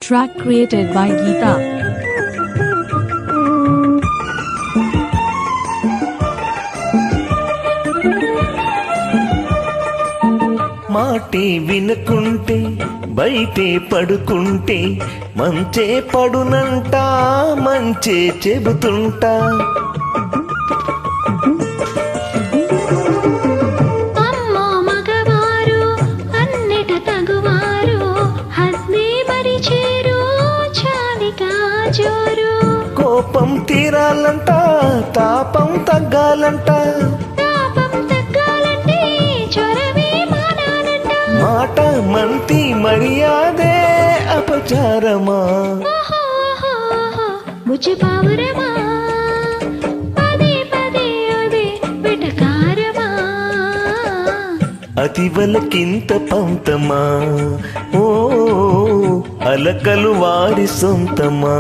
Track created by Geeta. మాటే వినకుంటే బయటే పడుకుంటే మంచే పడునంట మంచే చెబుతుంటా అమ్మో మగవారు అన్నిట తగువారు హద్దే పరిచేరు చాలిగా జోరు కోపం తీరాలంట తాపం తగ్గాలంట తాపం తగ్గాలంటే చొరవే మానాలంట మాట మంతి మర్యాదే అపచారమా బుజ్జి పావురమా పదే పదే అదే వెటకారమా అతివలకింత పంతమా ఓ అలకలు వారి సొంతమా